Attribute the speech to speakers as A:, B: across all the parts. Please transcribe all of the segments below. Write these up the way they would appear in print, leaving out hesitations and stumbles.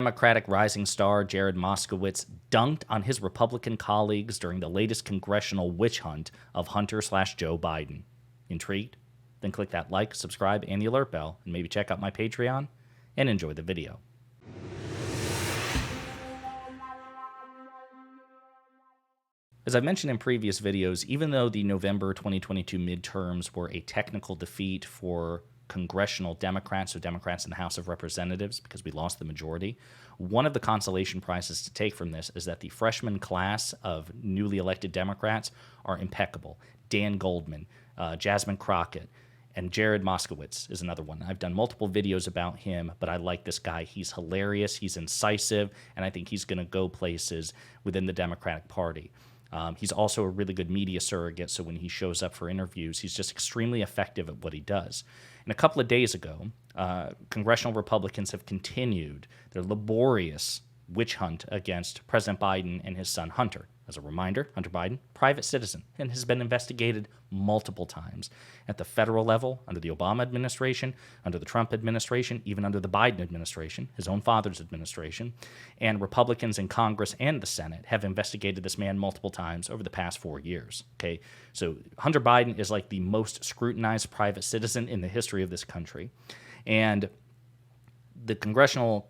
A: Democratic rising star Jared Moskowitz dunked on his Republican colleagues during the latest congressional witch hunt of Hunter/Joe Biden. Intrigued? Then click that like, subscribe, and the alert bell, and maybe check out my Patreon, and enjoy the video. As I mentioned in previous videos, even though the November 2022 midterms were a technical defeat for congressional Democrats, so Democrats in the House of Representatives, because we lost the majority, one of the consolation prizes to take from this is that the freshman class of newly elected Democrats are impeccable. Dan Goldman, Jasmine Crockett, and Jared Moskowitz is another one. I've done multiple videos about him, but I like this guy. He's hilarious, he's incisive, and I think he's going to go places within the Democratic Party. He's also a really good media surrogate, so when he shows up for interviews, he's just extremely effective at what he does. And a couple of days ago, congressional Republicans have continued their laborious witch hunt against President Biden and his son Hunter. As a reminder, Hunter Biden, private citizen, and has been investigated multiple times at the federal level, under the Obama administration, under the Trump administration, even under the Biden administration, his own father's administration. And Republicans in Congress and the Senate have investigated this man multiple times over the past 4 years. Okay, so Hunter Biden is like the most scrutinized private citizen in the history of this country. And the congressional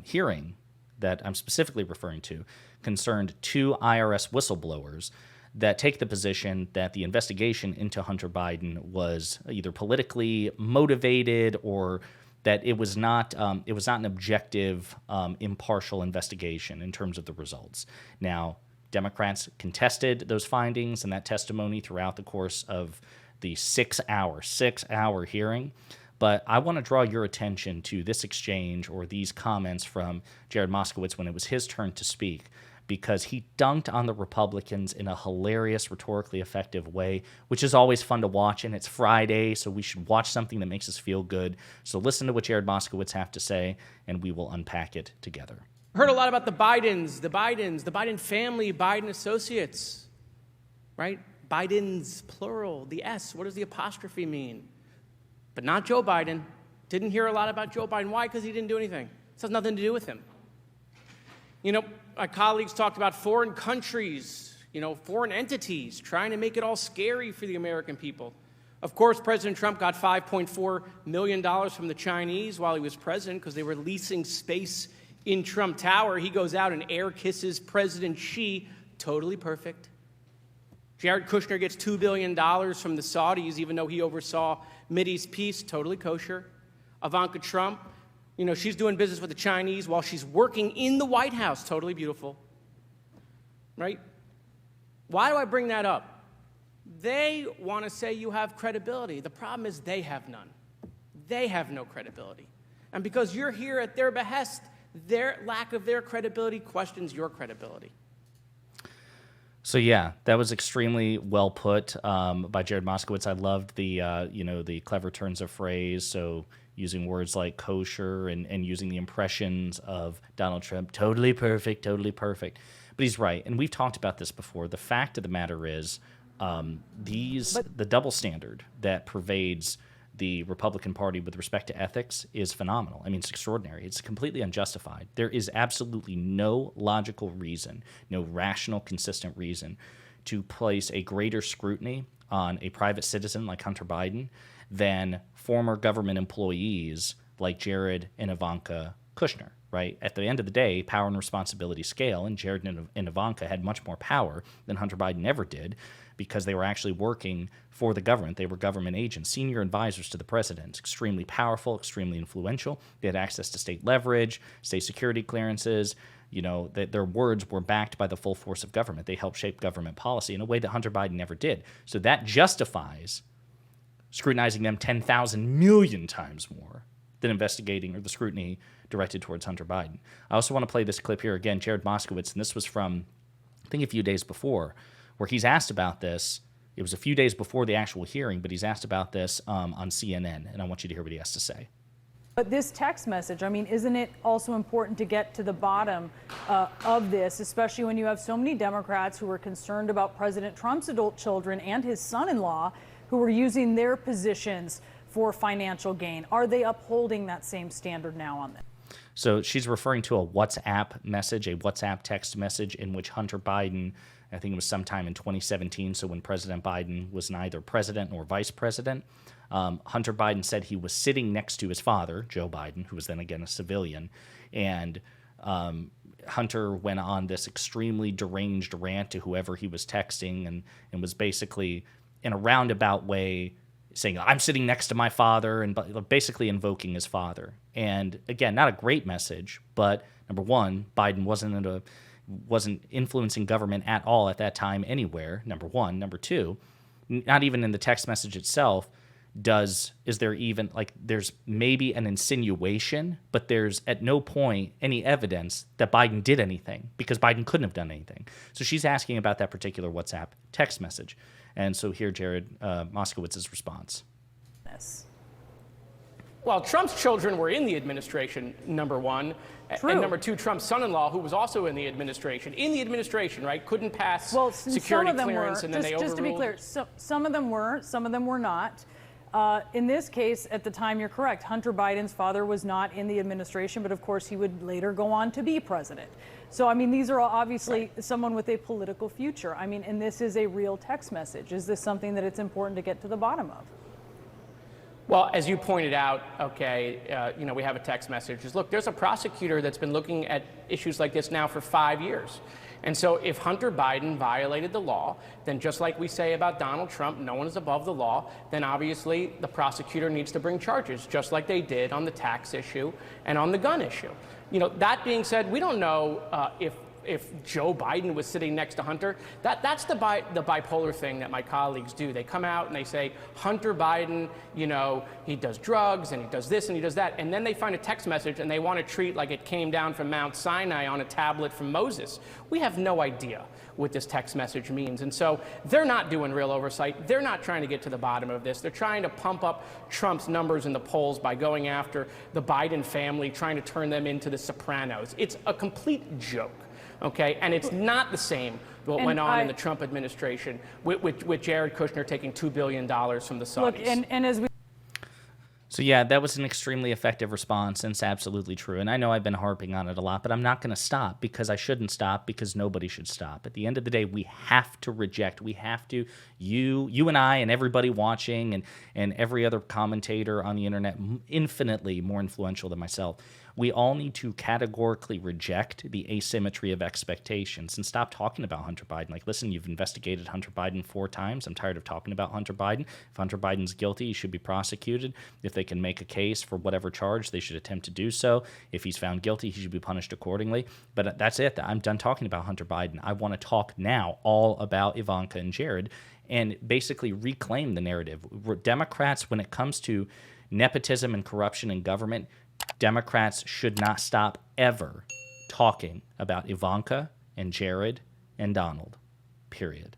A: hearing that I'm specifically referring to concerned two IRS whistleblowers that take the position that the investigation into Hunter Biden was either politically motivated or that it was not an objective, impartial investigation in terms of the results. Now, Democrats contested those findings and that testimony throughout the course of the six-hour hearing. But I want to draw your attention to this exchange or these comments from Jared Moskowitz when it was his turn to speak, because he dunked on the Republicans in a hilarious, rhetorically effective way, which is always fun to watch. And it's Friday, so we should watch something that makes us feel good. So listen to what Jared Moskowitz have to say, and we will unpack it together.
B: Heard a lot about the Bidens, the Biden family, Biden associates, right? Bidens, plural, the S. What does the apostrophe mean? But not Joe Biden. Didn't hear a lot about Joe Biden. Why? Because he didn't do anything. This has nothing to do with him. You know, my colleagues talked about foreign countries, foreign entities, trying to make it all scary for the American people. Of course, President Trump got $5.4 million from the Chinese while he was president because they were leasing space in Trump Tower. He goes out and air kisses President Xi. Totally perfect. Jared Kushner gets $2 billion from the Saudis, even though he oversaw Mideast peace. Totally kosher. Ivanka Trump, she's doing business with the Chinese while she's working in the White House. Totally beautiful. Right? Why do I bring that up? They want to say you have credibility. The problem is they have none. They have no credibility. And because you're here at their behest, their lack of their credibility questions your credibility.
A: So yeah, that was extremely well put by Jared Moskowitz. I loved the clever turns of phrase. So using words like kosher and using the impressions of Donald Trump, totally perfect, totally perfect. But he's right, and we've talked about this before. The fact of the matter is, the double standard that pervades the Republican Party with respect to ethics is phenomenal. I mean, it's extraordinary. It's completely unjustified. There is absolutely no logical reason, no rational, consistent reason to place a greater scrutiny on a private citizen like Hunter Biden than former government employees like Jared and Ivanka Kushner, right? At the end of the day, power and responsibility scale, and Jared and Ivanka had much more power than Hunter Biden ever did because they were actually working for the government. They were government agents, senior advisors to the president, extremely powerful, extremely influential. They had access to state leverage, state security clearances. Their words were backed by the full force of government. They helped shape government policy in a way that Hunter Biden never did. So that justifies scrutinizing them 10,000 million times more than investigating or the scrutiny directed towards Hunter Biden. I also want to play this clip here again, Jared Moskowitz, and this was from, I think, a few days before, where he's asked about this. It was a few days before the actual hearing, but he's asked about this on CNN, and I want you to hear what he has to say.
C: But this text message, I mean, isn't it also important to get to the bottom of this, especially when you have so many Democrats who are concerned about President Trump's adult children and his son-in-law who are using their positions for financial gain? Are they upholding that same standard now on them?
A: So she's referring to a WhatsApp message, a WhatsApp text message in which Hunter Biden, I think it was sometime in 2017, so when President Biden was neither president nor vice president, Hunter Biden said he was sitting next to his father, Joe Biden, who was then again a civilian, and Hunter went on this extremely deranged rant to whoever he was texting and was basically, in a roundabout way, saying, I'm sitting next to my father, and basically invoking his father. And again, not a great message, but number one, Biden wasn't influencing government at all at that time anywhere, number one. Number two, not even in the text message itself is there even, like, there's maybe an insinuation, but there's at no point any evidence that Biden did anything, because Biden couldn't have done anything. So she's asking about that particular WhatsApp text message. And so here, Jared Moskowitz's response.
C: Yes.
B: Well, Trump's children were in the administration, number one.
C: True.
B: And number two, Trump's son-in-law, who was also in the administration, right, couldn't pass security clearance, and then they overruled.
C: Just to be clear, some of them were not. In this case, at the time, you're correct. Hunter Biden's father was not in the administration, but of course he would later go on to be president. So, I mean, these are obviously someone with a political future. I mean, and this is a real text message. Is this something that it's important to get to the bottom of?
B: Well, as you pointed out, okay, we have a text message. Look, there's a prosecutor that's been looking at issues like this now for 5 years. And so if Hunter Biden violated the law, then just like we say about Donald Trump, no one is above the law, then obviously the prosecutor needs to bring charges, just like they did on the tax issue and on the gun issue. That being said, we don't know if Joe Biden was sitting next to Hunter. That's the bipolar thing that my colleagues do. They come out and they say, Hunter Biden, he does drugs and he does this and he does that. And then they find a text message and they want to treat like it came down from Mount Sinai on a tablet from Moses. We have no idea what this text message means. And so they're not doing real oversight. They're not trying to get to the bottom of this. They're trying to pump up Trump's numbers in the polls by going after the Biden family, trying to turn them into the Sopranos. It's a complete joke. Okay, and it's not the same what went on in the Trump administration with Jared Kushner taking $2 billion from the Saudis.
C: Look, and as we...
A: So yeah, that was an extremely effective response, and it's absolutely true. And I know I've been harping on it a lot, but I'm not going to stop, because I shouldn't stop, because nobody should stop. At the end of the day, we have to reject. We have to, you and I and everybody watching and every other commentator on the internet, infinitely more influential than myself, we all need to categorically reject the asymmetry of expectations and stop talking about Hunter Biden. Like, listen, you've investigated Hunter Biden 4 times. I'm tired of talking about Hunter Biden. If Hunter Biden's guilty, he should be prosecuted. If they can make a case for whatever charge, they should attempt to do so. If he's found guilty, he should be punished accordingly. But that's it. I'm done talking about Hunter Biden. I want to talk now all about Ivanka and Jared and basically reclaim the narrative. Democrats, when it comes to nepotism and corruption in government, Democrats should not stop ever talking about Ivanka and Jared and Donald, period.